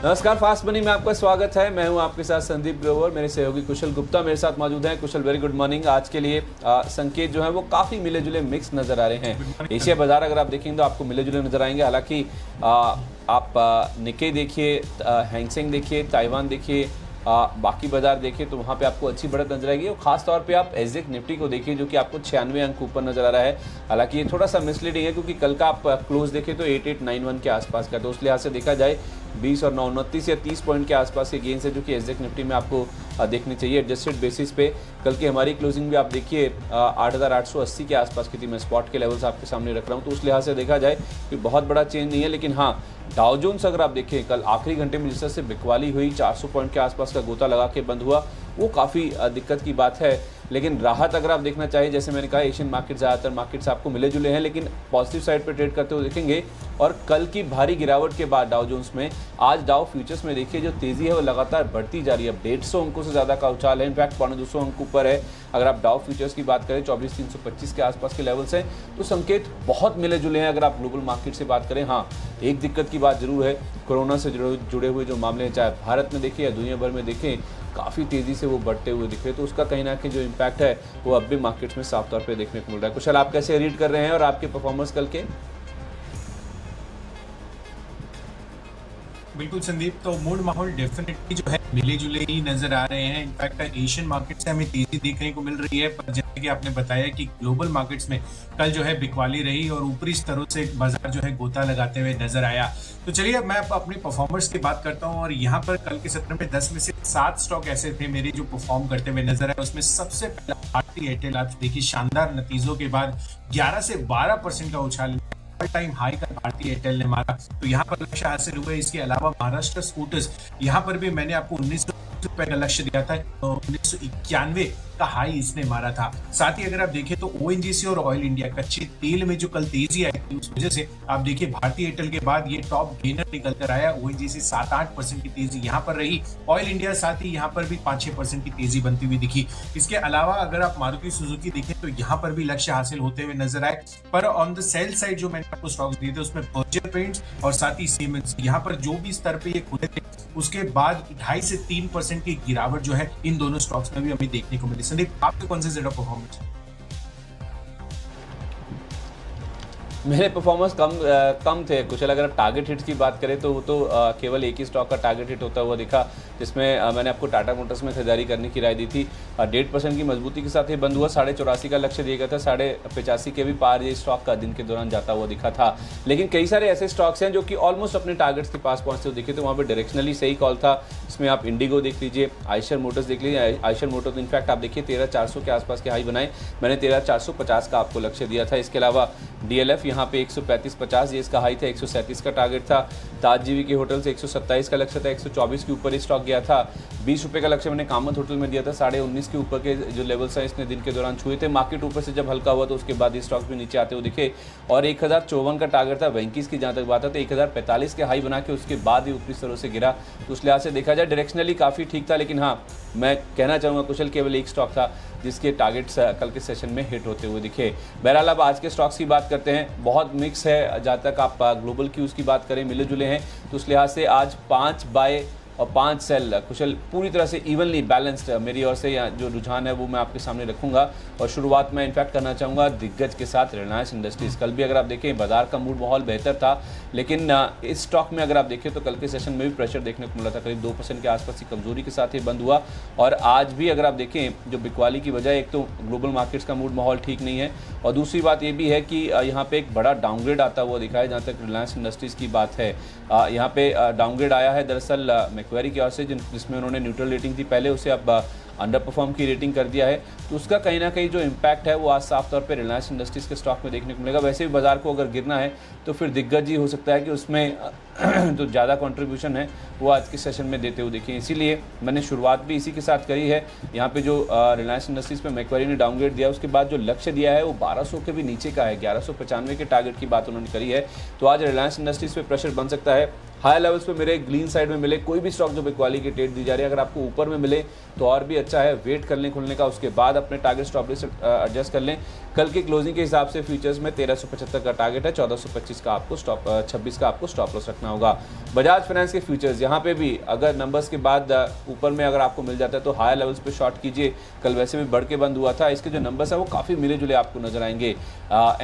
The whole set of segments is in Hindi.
नमस्कार, फास्ट मनी में आपका स्वागत है। मैं हूं आपके साथ संदीप ग्रोवर, मेरे सहयोगी कुशल गुप्ता मेरे साथ मौजूद हैं। कुशल, वेरी गुड मॉर्निंग। आज के लिए संकेत जो है वो काफ़ी मिले जुले मिक्स नज़र आ रहे हैं। एशिया बाजार अगर आप देखेंगे तो आपको मिले जुले नजर आएंगे। हालांकि आप निक्के देखिए, हैंगसेंग देखिए, ताइवान देखिए, बाकी बाजार देखिए तो वहाँ पे आपको अच्छी बढ़त नजर आएगी। और खास तौर पे आप एसजेएक्स निफ्टी को देखिए जो कि आपको 96 अंक ऊपर नजर आ रहा है। हालांकि ये थोड़ा सा मिसलीडिंग है क्योंकि कल का आप क्लोज देखें तो 8891 के आसपास का, तो उस लिहाज से देखा जाए 20 और 29 या 30 पॉइंट के आसपास के गेंस है जो कि एसजेएक्स निफ्टी में आपको देखनी चाहिए एडजस्टेड बेसिस पे। कल की हमारी क्लोजिंग भी आप देखिए 8880 के आसपास की थी। मैं स्पॉट के लेवल्स आपके सामने रख रहा हूँ, तो उस लिहाज से देखा जाए कि बहुत बड़ा चेंज नहीं है। लेकिन हाँ, डाउ जोन्स अगर आप देखें कल आखिरी घंटे में जिस तरह से बिकवाली हुई, 400 पॉइंट के आसपास का गोता लगा के बंद हुआ, वो काफ़ी दिक्कत की बात है। लेकिन राहत अगर आप देखना चाहिए, जैसे मैंने कहा एशियन मार्केट ज़्यादातर मार्केट्स आपको मिले जुले हैं लेकिन पॉजिटिव साइड पे ट्रेड करते हुए देखेंगे। और कल की भारी गिरावट के बाद डाउ जोन्स में आज डाउ फ्यूचर्स में देखिए जो तेज़ी है वो लगातार बढ़ती जा रही है। 150 अंकों से ज़्यादा का उछाल है, इनफैक्ट 250 अंक ऊपर है। अगर आप डाउ फ्यूचर्स की बात करें 24,325 के आसपास के लेवल्स हैं, तो संकेत बहुत मिले जुले हैं अगर आप ग्लोबल मार्केट से बात करें। हाँ, एक दिक्कत की बात जरूर है, कोरोना से जुड़े हुए जो मामले हैं, चाहे भारत में देखें या दुनिया भर में देखें, काफ़ी तेज़ी से वो बढ़ते हुए दिख रहे हैं। तो उसका कहीं ना कहीं जो इम्पैक्ट है वो अब भी मार्केट्स में साफ तौर पे देखने को मिल रहा है। कुशल, आप कैसे रीड कर रहे हैं और आपके परफॉर्मेंस कल के? बिल्कुल संदीप, तो मूड माहौल डेफिनेटली जो है मिले जुले ही नजर आ रहे हैं। इनफैक्ट एशियन मार्केट से हमें तेजी देखने को मिल रही है, पर जैसे कि आपने बताया कि ग्लोबल मार्केट्स में कल जो है बिकवाली रही और ऊपरी स्तरों से बाजार जो है गोता लगाते हुए नजर आया। तो चलिए अब मैं अपनी परफॉर्मर्स की बात करता हूं। और यहाँ पर कल के सत्र में 10 में से 7 स्टॉक ऐसे थे मेरे जो परफॉर्म करते हुए नजर आए। उसमें सबसे पहला भारती एयरटेल। आप देखिए शानदार नतीजों के बाद 11 से 12% का उछाल टाइम हाई का भारतीय एयरटेल ने मारा, तो यहाँ पर लक्ष्य हासिल हुआ। इसके अलावा महाराष्ट्र स्कूटर्स, यहाँ पर भी मैंने आपको 19 रुपए का लक्ष्य दिया था, 1991 का हाई इसने मारा था। साथ ही अगर आप देखें तो ओएनजीसी और ऑयल इंडिया कच्चे तेल में जो कल तेजी आई थी, उस वजह से आप देखिए भारतीय एयरटेल के बाद ये टॉप गेनर निकल कर आया। ओएनजीसी 7-8% की तेजी यहाँ पर रही, ऑयल इंडिया साथ ही यहाँ पर भी 5-6% की तेजी बनती हुई दिखी। इसके अलावा अगर आप मारुति सुजुकी देखें तो यहाँ पर भी लक्ष्य हासिल होते हुए नजर आए। पर ऑन द सेल साइड जो मैंने आपको स्टॉक्स दिए थे उसमें बर्जर पेंट्स और साथ ही सीमेंस, यहाँ पर जो भी स्तर पे ये खुले थे उसके बाद 2.5 से 3% की गिरावट जो है इन दोनों स्टॉक्स में भी हमें देखने को मिली। संदीप, आपके कौन से ज्यादा परफॉर्मेंस? मेरे परफॉर्मेंस कम थे कुशल। अगर आप टारगेट हिट्स की बात करें तो वो तो केवल एक ही स्टॉक का टारगेट हिट होता हुआ दिखा, जिसमें मैंने आपको टाटा मोटर्स में खरीदारी करने की राय दी थी। 1.5% की मजबूती के साथ ये बंद हुआ। 84.5 का लक्ष्य दिया गया था, 85 के भी पार ये स्टॉक का दिन के दौरान जाता हुआ दिखा था। लेकिन कई सारे ऐसे स्टॉक्स हैं जो कि ऑलमोस्ट अपने टारगेट्स के पास पहुंचते हुए दिखे, तो वहाँ पर डायरेक्शनली सही कॉल था। इसमें आप इंडिगो देख लीजिए, आयशर मोटर्स देख लीजिए। आयशर मोटर्स इनफैक्ट आप देखिए 13,400 के आसपास के हाई बनाए, मैंने 13,450 का आपको लक्ष्य दिया था। इसके अलावा डीएलएफ यहाँ पे 135.50 ये इसका हाई था, 137 का टारगेट था। ताज जीवी के होटल से 127 का लक्ष्य था, 124 के ऊपर ही स्टॉक गया था। 20 रुपये का लक्ष्य मैंने कामत होटल में दिया था, 19.5 के ऊपर के जो लेवल्स हैं इसने दिन के दौरान छुए थे। मार्केट ऊपर से जब हल्का हुआ तो उसके बाद ये स्टॉक्स भी नीचे आते हुए दिखे। और 1054 का टारगेट था वेंकीज की, जहाँ तक बात है तो 1045 के हाई बना के उसके बाद ही ऊपरी स्तरों से गिरा। तो उस लिहाज से देखा जाए डायरेक्शनली काफ़ी ठीक था। लेकिन हाँ, मैं कहना चाहूँगा कुशल केवल एक स्टॉक था जिसके टारगेट्स कल के सेशन में हिट होते हुए दिखे। बहरहाल अब आज के स्टॉक्स की बात करते हैं। बहुत मिक्स है, जहाँ तक आप ग्लोबल क्यूज की बात करें मिले जुले हैं, तो उस लिहाज से आज 5 बाय और 5 सेल कुशल पूरी तरह से इवनली बैलेंस्ड मेरी ओर से या जो रुझान है वो मैं आपके सामने रखूंगा। और शुरुआत में इनफैक्ट करना चाहूँगा दिग्गज के साथ, रिलायंस इंडस्ट्रीज़। कल भी अगर आप देखें बाजार का मूड माहौल बेहतर था, लेकिन इस स्टॉक में अगर आप देखें तो कल के सेशन में भी प्रेशर देखने को मिला था। करीब 2% के आसपास की कमजोरी के साथ ये बंद हुआ। और आज भी अगर आप देखें जो बिकवाली की वजह, एक तो ग्लोबल मार्केट्स का मूड माहौल ठीक नहीं है, और दूसरी बात ये भी है कि यहाँ पे एक बड़ा डाउनग्रेड आता हुआ दिखा है। जहाँ तक रिलायंस इंडस्ट्रीज़ की बात है, यहाँ पे डाउनग्रेड आया है दरअसल मैक्वेरी की ओर से, जिसमें उन्होंने न्यूट्रल रेटिंग थी पहले, उसे अब अंडर परफॉर्म की रेटिंग कर दिया है। तो उसका कहीं ना कहीं जो इम्पैक्ट है वो आज साफ तौर पे रिलायंस इंडस्ट्रीज़ के स्टॉक में देखने को मिलेगा। वैसे भी बाजार को अगर गिरना है तो फिर दिग्गज ही हो सकता है कि उसमें जो ज़्यादा कंट्रीब्यूशन है वो आज के सेशन में देते हुए देखें। इसीलिए मैंने शुरुआत भी इसी के साथ करी है। यहाँ पे जो रिलायंस इंडस्ट्रीज़ पे मैक्वेरी ने डाउनग्रेड दिया, उसके बाद जो लक्ष्य दिया है वो 1200 के भी नीचे का है, 1195 के टारगेट की बात उन्होंने करी है। तो आज रिलायंस इंडस्ट्रीज़ पे प्रेशर बन सकता है। हाई लेवल्स पे मेरे ग्रीन साइड में मिले कोई भी स्टॉक जो बिकवाली की ट्रेड दी जा रही है, अगर आपको ऊपर में मिले तो और भी अच्छा है। वेट कर लें खुलने का, उसके बाद अपने टारगेट स्टॉप लॉस एडजस्ट कर लें। कल की क्लोजिंग के हिसाब से फ्यूचर्स में 1375 का टारगेट है, 1425 का आपको स्टॉप 26 का आपको स्टॉप लॉस रखना रखना होगा। बजाज फाइनेंस के फ्यूचर्स यहाँ पे भी अगर नंबर्स के बाद ऊपर में अगर आपको मिल जाता है तो हायर लेवल्स पे शॉर्ट कीजिए। कल वैसे भी बढ़ के बंद हुआ था, इसके जो नंबर्स हैं वो काफ़ी मिले जुले आपको नजर आएंगे।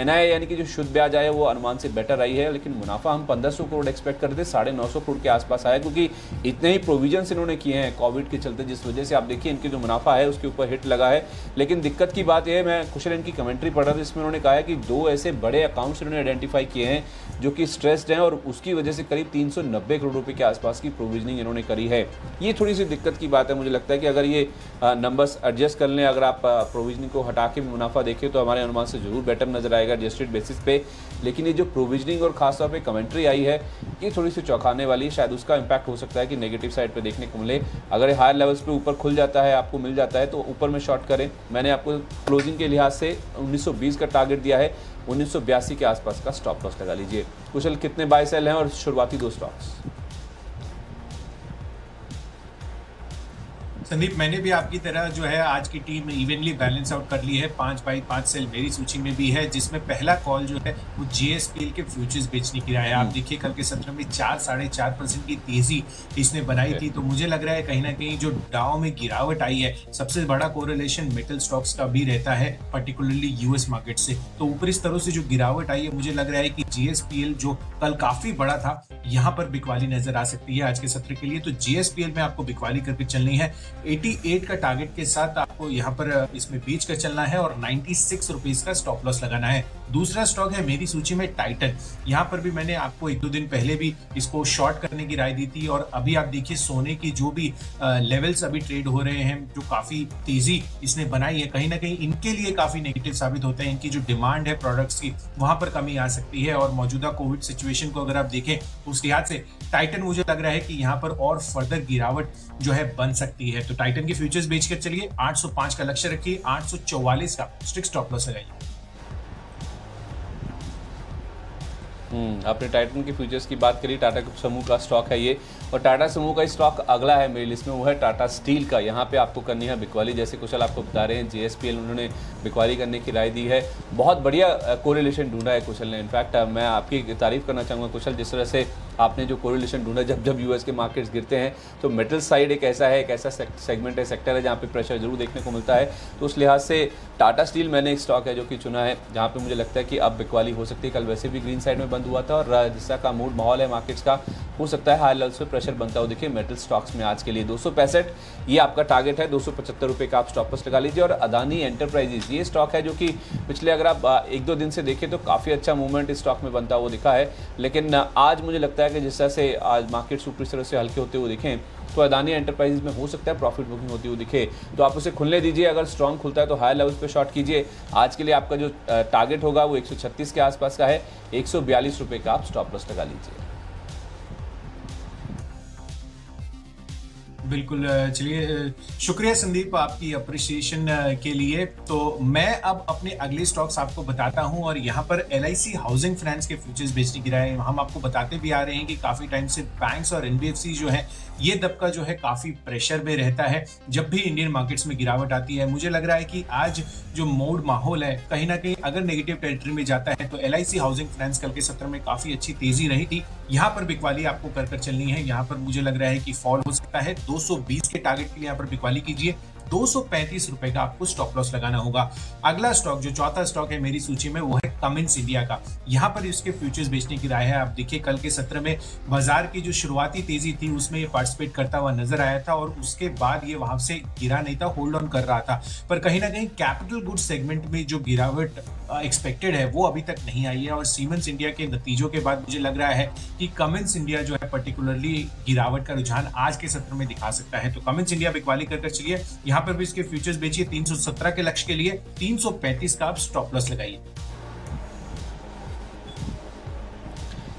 NII यानी कि जो शुद्ध ब्याज आया वो अनुमान से बेटर आई है, लेकिन मुनाफा हम 1500 करोड़ एक्सपेक्ट करते थे, 950 करोड़ के आसपास आया, क्योंकि इतने ही प्रोविजन इन्होंने किए हैं कोविड के चलते, जिस वजह से आप देखिए इनके जो मुनाफा है उसके ऊपर हिट लगा है। लेकिन दिक्कत की बात यह है, मैं कुशल इनकी कमेंट्री पढ़ रहा था, जिसमें उन्होंने कहा है कि 2 ऐसे बड़े अकाउंट्स इन्होंने आइडेंटिफाई किए हैं जो कि स्ट्रेस्ड हैं और उसकी वजह से करीब 390 करोड़ रुपए के आसपास की प्रोविजनिंग इन्होंने करी है। ये थोड़ी सी दिक्कत की बात है। मुझे लगता है कि अगर ये नंबर्स एडजस्ट कर लें, अगर आप प्रोविजनिंग को हटा के मुनाफा देखें तो हमारे अनुमान से जरूर बेटर नजर आएगा एडजस्टेड बेसिस पे। लेकिन ये जो प्रोविजनिंग और खासतौर पे कमेंट्री आई है ये थोड़ी सी चौंकाने वाली है। शायद उसका इम्पैक्ट हो सकता है कि नेगेटिव साइड पे देखने को मिले। अगर हायर लेवल्स पे ऊपर खुल जाता है, आपको मिल जाता है तो ऊपर में शॉर्ट करें। मैंने आपको क्लोजिंग के लिहाज से 1920 का टारगेट दिया है, 1982 के आसपास का स्टॉप लॉस लगा लीजिए। कुशल, कितने बाय सेल हैं और शुरुआती 2 स्टॉक्स? संदीप, मैंने भी आपकी तरह जो है आज की टीम इवनली बैलेंस आउट कर ली है। 5 बाई 5 सेल मेरी सूची में भी है, जिसमें पहला कॉल जो है वो JSPL के फ्यूचर्स बेचने की रहा है। आप देखिए कल के सत्र में 4-4.5% की तेजी इसने बनाई थी। तो मुझे लग रहा है कहीं ना कहीं जो डाउ में गिरावट आई है, सबसे बड़ा कोरिलेशन मेटल स्टॉक्स का भी रहता है, पर्टिकुलरली US मार्केट से। तो ऊपरी स्तरों से जो गिरावट आई है, मुझे लग रहा है कि JSPL जो कल काफी बड़ा था, यहाँ पर बिकवाली नजर आ सकती है आज के सत्र के लिए। तो JSPL में आपको बिकवाली करके चलनी है। 88 का टारगेट के साथ आपको यहाँ पर इसमें बेच कर चलना है और 96 रुपीज का स्टॉप लॉस लगाना है। दूसरा स्टॉक है मेरी सूची में टाइटन। यहाँ पर भी मैंने आपको 1-2 दिन पहले भी इसको शॉर्ट करने की राय दी थी और अभी आप देखिए सोने की जो भी लेवल्स अभी ट्रेड हो रहे हैं, जो काफी तेजी इसने बनाई है, कहीं ना कहीं इनके लिए काफी नेगेटिव साबित होता है। इनकी जो डिमांड है प्रोडक्ट्स की, वहां पर कमी आ सकती है और मौजूदा कोविड सिचुएशन को अगर आप देखें उस लिहाज से टाइटन मुझे लग रहा है कि यहाँ पर और फर्दर गिरावट जो है बन सकती है। तो टाइटन के फ्यूचर्स बेचकर चलिए। 805 का लक्ष्य रखिए, 844 का स्ट्रिक्ट स्टॉप लॉस लगाइए। आपने टाइटन के फ्यूचर्स की बात करी, टाटा समूह का स्टॉक है ये, और टाटा समूह का स्टॉक अगला है मेरी लिस्ट में, वो है टाटा स्टील का। यहाँ पे आपको करनी है बिकवाली, जैसे कुशल आपको बता रहे हैं JSPL उन्होंने बिकवाली करने की राय दी है। बहुत बढ़िया कोरिलेशन ढूंढा है कुशल ने। इनफैक्ट मैं आपकी तारीफ करना चाहूँगा कुशल, जिस तरह से आपने जो कोरिलेशन ढूंढा, जब US के मार्केट्स गिरते हैं तो मेटल साइड एक ऐसा सेगमेंट है, सेक्टर है जहाँ पे प्रेशर जरूर देखने को मिलता है। तो उस लिहाज से टाटा स्टील मैंने एक स्टॉक है जो कि चुना है, जहाँ पे मुझे लगता है कि अब बिकवाली हो सकती है। कल वैसे भी ग्रीन साइड में बंद हुआ था और जिसका का मूड माहौल है मार्केट्स का, हो सकता है हाई लेवल्स पे प्रेशर बनता हो। देखिए मेटल स्टॉक्स में आज के लिए 265 ये आपका टारगेट है, 275 रुपये का आप स्टॉप लॉस लगा लीजिए। और अदानी एंटरप्राइजेज ये स्टॉक है जो कि पिछले अगर आप 1-2 दिन से देखें तो काफ़ी अच्छा मूवमेंट इस स्टॉक में बनता हुआ दिखा है। लेकिन आज मुझे लगता है कि जिस तरह से आज मार्केट ऊपरी तरह से हल्के होते हुए दिखें, तो अदानी एंटरप्राइजेज में हो सकता है प्रॉफिट बुकिंग होती हुई दिखे, तो आप उसे खुलने दीजिए। अगर स्ट्रांग खुलता है तो हाई लेवल्स पे शॉर्ट कीजिए। आज के लिए आपका जो टारगेट होगा वो 136 के आसपास का है, 142 रुपये का आप स्टॉप लॉस लगा लीजिए। बिल्कुल, चलिए, शुक्रिया संदीप आपकी अप्रिसिएशन के लिए। तो मैं अब अपने अगले स्टॉक्स आपको बताता हूं और यहाँ पर LIC हाउसिंग फाइनेंस के फ्यूचर्स बेचने की राय हम आपको बताते भी आ रहे हैं कि काफी टाइम से बैंक्स और NBFC जो है ये दबका जो है काफी प्रेशर में रहता है जब भी इंडियन मार्केट्स में गिरावट आती है। मुझे लग रहा है कि आज जो मूड माहौल है कहीं ना कहीं अगर नेगेटिव टेरिटरी में जाता है तो LIC हाउसिंग फाइनेंस कल के सत्र में काफी अच्छी तेजी रही थी। यहाँ पर बिकवाली आपको कर चलनी है। यहाँ पर मुझे लग रहा है कि फॉल हो सकता है। 220 के टारगेट के लिए यहाँ पर बिकवाली कीजिए। 235 रुपए का आपको स्टॉप लॉस लगाना होगा। अगला स्टॉक जो चौथा स्टॉक है मेरी सूची में वो है कमिंस इंडिया का। यहाँ पर इसके फ्यूचर्स बेचने की राय है। आप देखिए कल के सत्र में बाजार की जो शुरुआती तेजी थी उसमें ये पार्टिसिपेट करता हुआ नजर आया था और उसके बाद ये वहां से गिरा नहीं था, होल्ड ऑन कर रहा था। पर कहीं ना कहीं कैपिटल गुड्स सेगमेंट में जो गिरावट एक्सपेक्टेड है वो अभी तक नहीं आई है और सीमेंस इंडिया के नतीजों के बाद मुझे लग रहा है कि कमिंस इंडिया जो है पर्टिकुलरली गिरावट का रुझान आज के सत्र में दिखा सकता है। तो कमिंस इंडिया बिकवाली कर चलिए। यहाँ पर भी इसके फ्यूचर्स बेचिए। 317 के लक्ष्य के लिए 335 का आप स्टॉप लॉस लगाइए।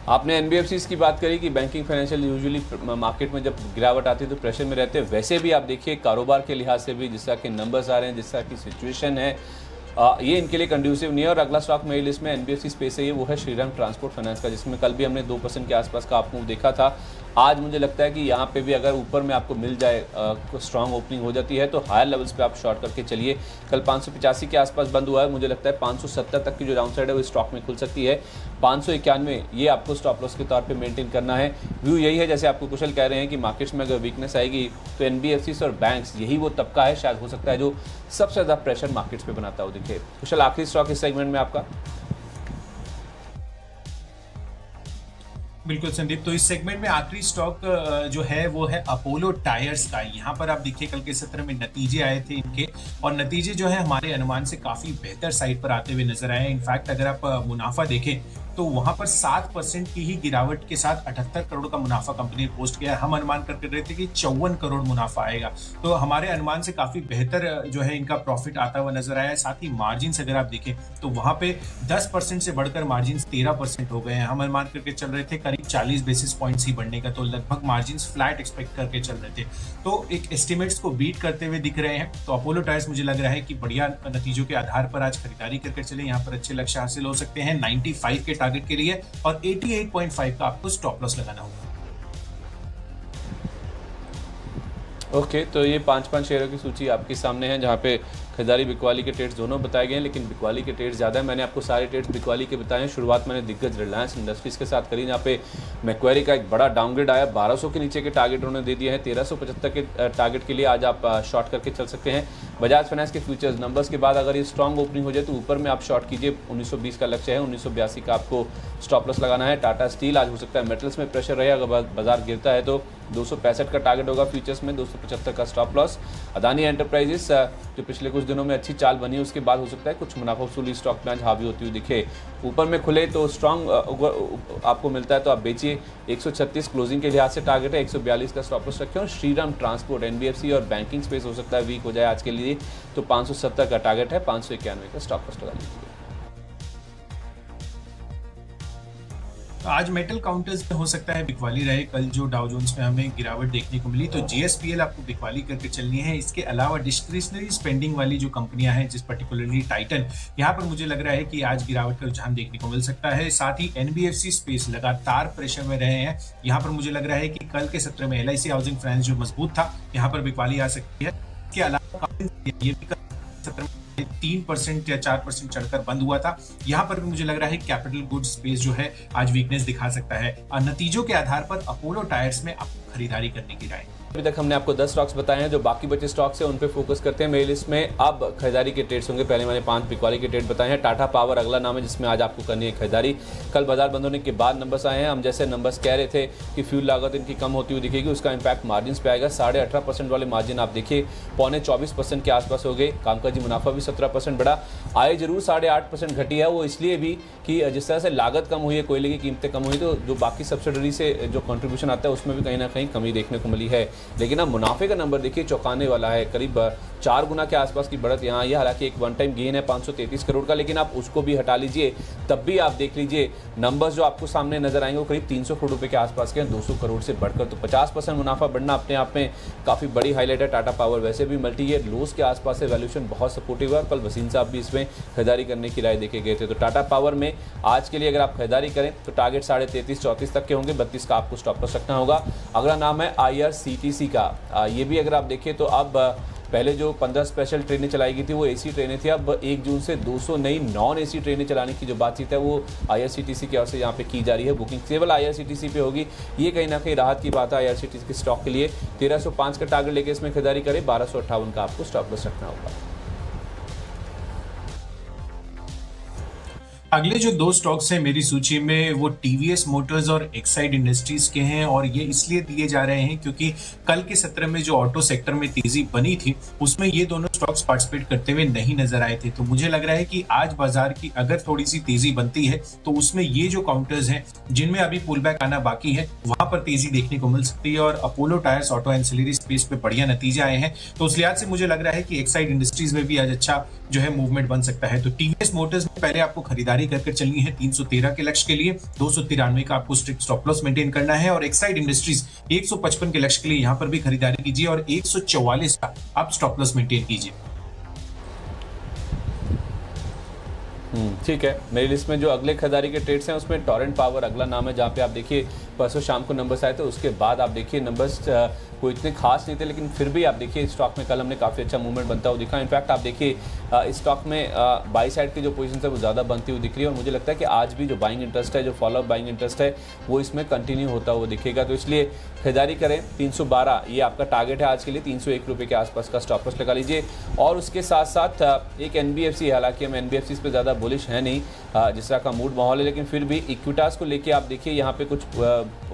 आपने NBFCs की बात करी कि बैंकिंग फाइनेंशियल यूजुअली मार्केट में जब गिरावट आती है तो प्रेशर में रहते हैं। वैसे भी आप देखिए कारोबार के लिहाज से भी जिस तरह के नंबर्स आ रहे हैं, जिस तरह की सिचुएशन है, ये इनके लिए कंड्यूसिव नहीं है। और अगला स्टॉक मेरी लिस्ट में NBFC स्पेस है, वो है श्रीराम ट्रांसपोर्ट फाइनेंस का, जिसमें कल भी हमने 2% के आसपास का आप मूव देखा था। आज मुझे लगता है कि यहाँ पे भी अगर ऊपर में आपको मिल जाए, स्ट्रांग ओपनिंग हो जाती है तो हायर लेवल्स पे आप शॉर्ट करके चलिए। कल 585 के आसपास बंद हुआ है, मुझे लगता है 570 तक की जो डाउन साइड है वो स्टॉक में खुल सकती है। 591 ये आपको स्टॉप लॉस के तौर पे मेंटेन करना है। व्यू यही है, जैसे आपको कुशल कह रहे हैं कि मार्केट्स में अगर वीकनेस आएगी तो एनबीएफसीज और बैंक्स, यही वो तबका है शायद हो सकता है जो सबसे ज़्यादा प्रेशर मार्केट्स पे बनाता हो दिखे। कुशल, आखिरी स्टॉक इस सेगमेंट में आपका? बिल्कुल संदीप, तो इस सेगमेंट में आखिरी स्टॉक जो है वो है अपोलो टायर्स का। यहाँ पर आप देखिए कल के सत्र में नतीजे आए थे इनके, और नतीजे जो है हमारे अनुमान से काफी बेहतर साइड पर आते हुए नजर आए। इनफैक्ट अगर आप मुनाफा देखें तो वहां पर 7% की ही गिरावट के साथ 78 करोड़ का मुनाफा कंपनी ने पोस्ट किया। हम अनुमान करके रहे थे कि 54 करोड़ मुनाफा आएगा, तो हमारे अनुमान से काफी बेहतर जो है इनका प्रॉफिट आता हुआ नजर आया है। साथ ही मार्जिन अगर आप देखें तो वहां पे 10% से बढ़कर मार्जिन 13% हो गए हैं। हम अनुमान करके चल रहे थे करीब 40 बेसिस पॉइंट्स ही बढ़ने का, तो लगभग मार्जिन फ्लैट एक्सपेक्ट करके चल रहे थे, तो एक एस्टिमेट्स को बीट करते हुए दिख रहे हैं। तो अपोलो टायर्स मुझे लग रहा है कि बढ़िया नतीजों के आधार पर आज खरीदारी करके चले। यहाँ पर अच्छे लक्ष्य हासिल हो सकते हैं 95 के टारगेट के लिए, और 88.5 का आपको स्टॉप लॉस लगाना होगा। ओके, तो ये 5 शेयरों की सूची आपके सामने है जहाँ पे खरीदारी बिकवाली के ट्रेड्स दोनों बताए गए हैं, लेकिन बिकवाली के ट्रेड्स ज़्यादा है। मैंने आपको सारे ट्रेड्स बिकवाली के बताए हैं। शुरुआत मैंने दिग्गज रिलायंस इंडस्ट्रीज़ के साथ करी, जहाँ पे मैक्वेरी का एक बड़ा डाउनग्रेड आया। 1200 के नीचे के टारगेट उन्होंने दे दिए हैं। 1375 के टारगेट के लिए आज आप शॉर्ट करके चल सकते हैं। बजाज फाइनेंस के फ्यूचर्स नंबर्स के बाद अगर ये स्ट्रॉन्ग ओपनिंग हो जाए तो ऊपर में आप शॉर्ट कीजिए। 1920 का लक्ष्य है, 1982 का आपको स्टॉप लॉस लगाना है। टाटा स्टील आज हो सकता है मेटल्स में प्रेशर रहे, अगर बाजार गिरता है तो 265 का टारगेट होगा फ्यूचर्स में, 275 का स्टॉप लॉस। अदानी एंटरप्राइजेस जो पिछले कुछ दिनों में अच्छी चाल बनी, उसके बाद हो सकता है कुछ मुनाफा वसूली स्टॉक में आज हावी होती हुई दिखे। ऊपर में खुले तो स्ट्रॉन्ग आपको मिलता है तो आप बेचिए। 136 क्लोजिंग के लिहाज से टारगेट है, 142 का स्टॉप लॉस रखें। और श्रीराम ट्रांसपोर्ट, एनबीएफसी और बैंकिंग स्पेस हो सकता है वीक हो जाए आज के लिए, तो 570 का टारगेट है, 591 का स्टॉप लॉस लगा लीजिए। आज मेटल काउंटर्स में हो सकता है बिकवाली रहे। कल जो डाउ जोन्स में हमें गिरावट देखने को मिली, तो जीएसपीएल आपको बिकवाली करके चलनी है। इसके अलावा डिस्क्रिशनरी स्पेंडिंग वाली जो कंपनियां हैं, जिस पर्टिकुलरली टाइटन, यहाँ पर मुझे लग रहा है कि आज गिरावट का रुझान देखने को मिल सकता है। साथ ही एनबीएफसी स्पेस लगातार प्रेशर में रहे हैं। यहाँ पर मुझे लग रहा है कि कल के सत्र में एलआईसी हाउसिंग फाइनेंस जो मजबूत था, यहाँ पर बिकवाली आ सकती है। इसके अलावा ये भी सत्र में 3% या 4% चढ़कर बंद हुआ था। यहां पर भी मुझे लग रहा है कैपिटल गुड्स स्पेस जो है आज वीकनेस दिखा सकता है। नतीजों के आधार पर अपोलो टायर्स में आपको खरीदारी करने की राय। अभी तक हमने आपको 10 स्टॉक्स बताए हैं, जो बाकी बचे स्टॉक्स हैं उन पे फोकस करते हैं। मेरी लिस्ट में अब खरीदारी के ट्रेड्स होंगे। पहले मैंने 5 बिकवाली के ट्रेड बताए हैं। टाटा पावर अगला नाम है जिसमें आज आपको करनी है खरीदारी। कल बाजार बंद होने के बाद नंबर्स आए हैं। हम जैसे नंबर्स कह रहे थे कि फ्यूल लागत इनकी कम होती हुई दिखेगी, उसका इंपैक्ट मार्जिन पे आएगा। 18.5% वाले मार्जिन आप देखिए 24.25% के आसपास हो गए। कामकाजी मुनाफा भी 17% बढ़ा। आय जरूर 8.5% घटी है, वो इसलिए भी कि जिस तरह से लागत कम हुई है, कोयले की कीमतें कम हुई, तो जो बाकी सब्सिडरी से जो कंट्रीब्यूशन आता है उसमें भी कहीं ना कहीं कमी देखने को मिली है। लेकिन अब मुनाफे का नंबर देखिए चौंकाने वाला है, करीब 4 गुना के आसपास की बढ़त यहाँ आई है। हालांकि एक वन टाइम गेन है 533 करोड़ का, लेकिन आप उसको भी हटा लीजिए तब भी आप देख लीजिए नंबर्स जो आपको सामने नजर आएंगे वो करीब 300 करोड़ रुपए के आसपास के हैं, 200 करोड़ से बढ़कर। तो 50% मुनाफा बढ़ना अपने आप में काफी बड़ी हाईलाइट है। टाटा पावर वैसे भी मल्टी ईयर लोस के आसपास है, वैल्यूएशन बहुत सपोर्टिव है, और कल वसीम साहब भी इसमें खरीदारी करने की राय देके गए थे। तो टाटा पावर में आज के लिए अगर आप खरीदारी करें तो टारगेट 33.34 तक के होंगे, 32 का आपको स्टॉप लॉस रखना होगा। अगला नाम है IRCTC का। ये भी अगर आप देखें तो अब पहले जो 15 स्पेशल ट्रेनें चलाई गई थी वो एसी ट्रेनें थी, अब 1 जून से 200 नई नॉन एसी ट्रेनें चलाने की जो बातचीत है वो IRCTC की ओर से यहाँ पे की जा रही है। बुकिंग केवल IRCTC पे होगी, ये कहीं ना कहीं राहत की बात है IRCTC के स्टॉक के लिए। 1305 का टारगेट लेके इसमें खरीदारी करें, 1258 का आपको स्टॉप लॉस रखना होगा। अगले जो 2 स्टॉक्स हैं मेरी सूची में वो टीवीएस मोटर्स और एक्साइड इंडस्ट्रीज के हैं, और ये इसलिए दिए जा रहे हैं क्योंकि कल के सत्र में जो ऑटो सेक्टर में तेजी बनी थी उसमें ये दोनों स्टॉक्स पार्टिसिपेट करते हुए नहीं नजर आए थे। तो मुझे लग रहा है कि आज बाजार की अगर थोड़ी सी तेजी बनती है तो उसमें ये जो काउंटर्स हैं जिनमें अभी पुल बैक आना बाकी है वहां पर तेजी देखने को मिल सकती है। और Apollo tyres auto ancillary space पे बढ़िया नतीजे आए हैं, तो उस लिहाज से मुझे लग रहा है कि एक्साइड इंडस्ट्रीज में भी आज अच्छा जो है मूवमेंट बन सकता है। तो टीवीएस मोटर्स में पहले आपको खरीदारी करके चलनी है 313 के लक्ष्य के लिए, 293 का आपको स्ट्रिक्ट स्टॉप लॉस मेंटेन करना है। और एक्साइड इंडस्ट्रीज 155 के लक्ष्य के लिए यहां पर भी खरीदारी कीजिए, और 144 का आप स्टॉप लॉस मेंटेन कीजिए। ठीक है। मेरी लिस्ट में जो अगले खरीदारी के ट्रेड्स हैं उसमें टॉरेंट पावर अगला नाम है, जहां पे आप देखिए परसों शाम को नंबर्स आए थे, उसके बाद आप देखिए नंबर्स कोई इतने खास नहीं थे, लेकिन फिर भी आप देखिए स्टॉक में कल हमने काफ़ी अच्छा मूवमेंट बनता हुआ दिखा। इनफैक्ट आप देखिए इस स्टॉक में बाई साइड की जो पोजीशन है वो ज़्यादा बनती हुई दिख रही है, और मुझे लगता है कि आज भी जो बाइंग इंटरेस्ट है, जो फॉलोअप बाइंग इंटरेस्ट है, वो इसमें कंटिन्यू होता हुआ दिखेगा। तो इसलिए खरीदारी करें। 312 ये आपका टारगेट है आज के लिए, 301 रुपये के आसपास का स्टॉप लॉस लगा लीजिए। और उसके साथ साथ एक एनबीएफसी, हालांकि हम एनबीएफसी पे ज़्यादा बुलिश है नहीं, जिस तरह का मूड माहौल है, लेकिन फिर भी इक्विटास को लेके आप देखिए यहाँ पे कुछ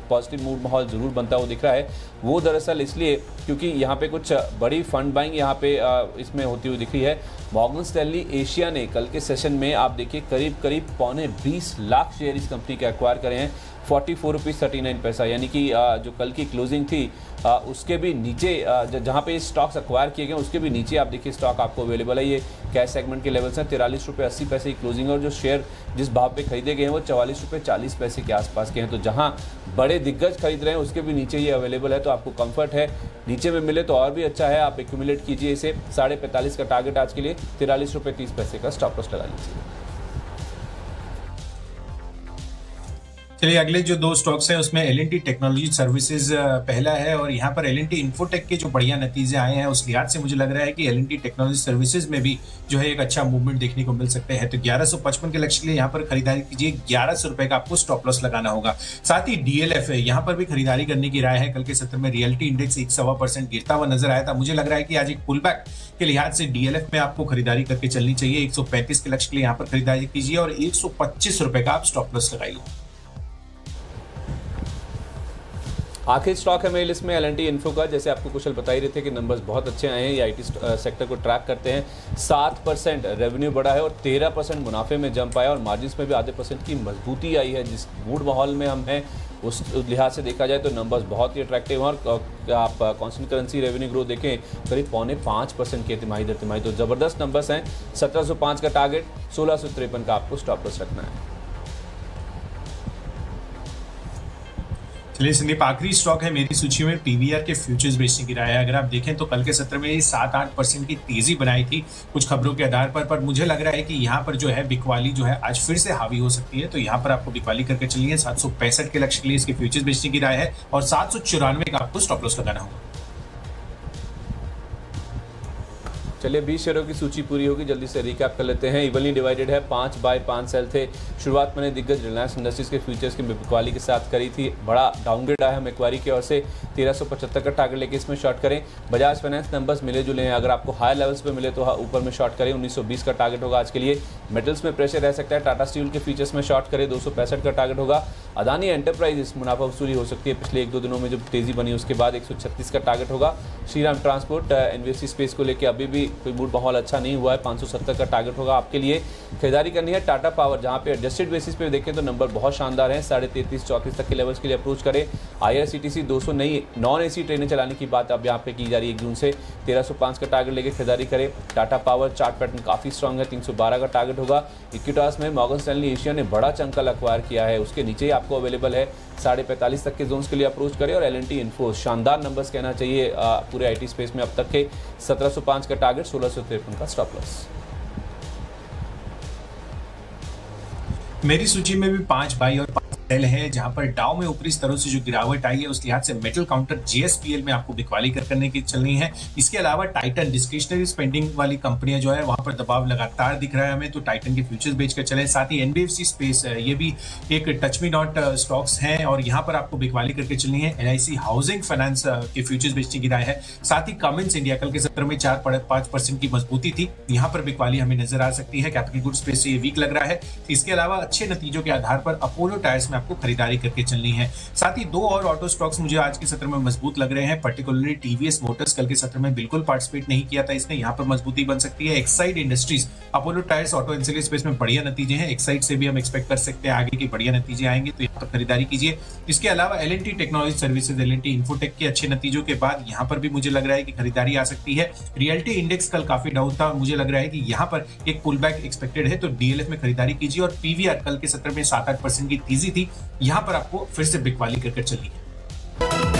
पॉजिटिव मूड माहौल ज़रूर बनता हुआ दिख रहा है। वो दरअसल इसलिए क्योंकि यहाँ पे कुछ बड़ी फंड बाइंग यहाँ पे इसमें होती हुई दिख रही है। मॉर्गन स्टैनली एशिया ने कल के सेशन में आप देखिए करीब करीब 20 लाख शेयर इस कंपनी के एक्वायर करे हैं, 44.39 रुपये, यानी कि जो कल की क्लोजिंग थी उसके भी नीचे, जहाँ पे स्टॉक्स एक्वायर किए गए उसके भी नीचे आप देखिए स्टॉक आपको अवेलेबल है। ये कैश सेगमेंट के लेवल्स हैं, 43.80 रुपये की क्लोजिंग, और जो शेयर जिस भाव पे खरीदे गए हैं वो 44.40 रुपये के आसपास के हैं। तो जहाँ बड़े दिग्गज खरीद रहे हैं उसके भी नीचे ये अवेलेबल है, तो आपको कंफर्ट है। नीचे में मिले तो और भी अच्छा है, आप एक्यूमुलेट कीजिए इसे। 45.5 का टारगेट आज के लिए, 43.30 का स्टॉप लॉस लगा लीजिए। चलिए अगले जो दो स्टॉक्स हैं उसमें L&T टेक्नोलॉजी सर्विसेज पहला है, और यहाँ पर L&T इन्फोटेक के जो बढ़िया नतीजे आए हैं उस लिहाज से मुझे लग रहा है कि L&T टेक्नोलॉजी सर्विसेज में भी जो है एक अच्छा मूवमेंट देखने को मिल सकते हैं। तो 1155 के लक्ष्य के लिए यहाँ पर खरीदारी कीजिए, 1100 रुपए का आपको स्टॉप लॉस लगाना होगा। साथ ही DLF है, यहाँ पर भी खरीदारी करने की राय है। कल के सत्र में रियल्टी इंडेक्स 1.25% गिरता हुआ नजर आया था। मुझे लग रहा है कि आज एक पुल बैक के लिहाज से DLF में आपको खरीदारी करके चलनी चाहिए। 135 के लक्ष्य के लिए यहाँ पर खरीदारी कीजिए और 125 रुपए का आप स्टॉप लॉस लगाइए। आखिरी स्टॉक है मेरी लिस्ट में L&T इन्फो का। जैसे आपको कुशल बता ही रहे थे कि नंबर्स बहुत अच्छे आए हैं, ये आईटी सेक्टर को ट्रैक करते हैं। 7% रेवेन्यू बढ़ा है और 13% मुनाफे में जंप आया, और मार्जिन्स में भी आधे % की मजबूती आई है। जिस मूड माहौल में हम हैं उस लिहाज से देखा जाए तो नंबर्स बहुत ही अट्रैक्टिव हैं। और आप कॉन्स्टेंट करेंसी रेवेन्यू ग्रोथ देखें करीब 4.5% के तिमाही दर तिमाही, तो ज़बरदस्त नंबर्स हैं। 1705 का टारगेट, 1653 का आपको स्टॉप लॉस रखना है। चलिए संदीप, आखिरी स्टॉक है मेरी सूची में PVR के फ्यूचर्स बेचने की राय है। अगर आप देखें तो कल के सत्र में 7-8% की तेजी बनाई थी कुछ खबरों के आधार पर मुझे लग रहा है कि यहाँ पर जो है बिकवाली जो है आज फिर से हावी हो सकती है। तो यहाँ पर आपको बिकवाली करके चलिए। 765 के लक्ष्य के लिए इसके फ्यूचर्स बेचने की राय है, और 794 का आपको स्टॉप लॉस लगाना होगा। चलिए 20 शेयरों की सूची पूरी होगी, जल्दी से रिकैप कर लेते हैं। इवनली डिवाइडेड है, 5 बाय 5 सेल थे। शुरुआत मैंने दिग्गज रिलायंस इंडस्ट्रीज के फ्यूचर्स की बिकवाली के साथ करी थी। बड़ा डाउनग्रेड आया हम एक्वायरी की ओर से, 1375 का टारगेट लेके इसमें शॉर्ट करें। बजाज फाइनेंस नंबर्स मिले जुले हैं, अगर आपको हाई लेवल्स पे मिले तो ऊपर में शॉर्ट करें। 1920 का टारगेट होगा आज के लिए। मेटल्स में प्रेशर रह सकता है, टाटा स्टील के फीचर्स में शॉर्ट करें, 265 का टारगेट होगा। अदानी एंटरप्राइजेस मुनाफा वसूली हो सकती है, पिछले 1-2 दिनों में जो तेजी बनी उसके बाद 136 का टारगेट होगा। श्रीराम ट्रांसपोर्ट एनबीएफसी स्पेस को लेकर अभी भी कोई मूड माहौल अच्छा नहीं हुआ है, 570 का टारगेट होगा आपके लिए। खरीदारी करनी है टाटा पावर, जहां पे एडजस्टेड बेसिस पे देखें तो नंबर बहुत शानदार है, 33.34 तक के लेवल्स के लिए अप्रोच करें। IRCTC 200 नई नॉन AC ट्रेनें चलाने की बात अब यहाँ पे की जा रही है 1 जून से, 1305 का टारगेट लेके खरीदारी करें। टाटा पावर चार्ट पैटर्न काफी स्ट्रांग है, 312 का टारगेट होगा। इक्विटास में मॉर्गन स्टैनली एशिया ने बड़ा चंकल एक्वायर किया है, उसके नीचे ही आपको अवेलेबल है। 45.5 तक के जोन्स के लिए अप्रोच करें। और L&T इन्फो शानदार नंबर्स कहना चाहिए पूरे IT स्पेस में अब तक के, 1705 का टारगेट, 1653 का स्टॉप लॉस। मेरी सूची में भी 5 बाई और 5 सेल है, जहां पर डाउ में ऊपरी स्तरों से जो गिरावट आई है उस लिहाज से मेटल काउंटर JSPL में आपको बिकवाली करने की चलनी है। इसके अलावा टाइटन डिस्क्रिशनरी स्पेंडिंग वाली कंपनियां जो है वहां पर दबाव लगातार दिख रहा है हमें, तो टाइटन के फ्यूचर्स बेच कर चले। साथ ही NBFC स्पेस ये भी एक टच मी नॉट स्टॉक्स हैं, और यहाँ पर आपको बिकवाली करके चलनी है। LIC हाउसिंग फाइनेंस के फ्यूचर्स बेचने की राय है। साथ ही कमिंस इंडिया कल के सत्र में 4.5% की मजबूती थी, यहाँ पर बिकवाली हमें नजर आ सकती है। कैपिटल गुड्स स्पेस से ये वीक लग रहा है। इसके अलावा अच्छे नतीजों के आधार पर अपोलो टायर्स में आपको खरीदारी करके चलनी है। साथ ही 2 और ऑटो स्टॉक्स मुझे आज के सत्र में मजबूत लग रहे हैं, पर्टिकुलरली TVS मोटर्स कल के सत्र में बिल्कुल पार्टिसिपेट नहीं किया था इसने, यहाँ पर मजबूती बन सकती है। Exide industries, Apollo tyres, auto ancillary space में बढ़िया नतीजे हैं। एक्साइड से भी हम एक्सपेक्ट कर सकते हैं आगे के बढ़िया नतीजे आएंगे, तो यहाँ पर खरीदारी कीजिए। इसके अलावा L&T technology services, L&T infotech के अच्छे नतीजों के बाद यहाँ पर भी मुझे लग रहा है कि खरीदारी आ सकती है। रियल्टी इंडेक्स कल काफी डाउन था और मुझे लग रहा है कि यहाँ पर एक पुल बैक एक्सपेक्टेड है, तो DLF में खरीदारी कीजिए। और PVR कल के सत्र में 7-8% की तेजी थी, यहाँ पर आपको फिर से बिकवाली करके चलिए।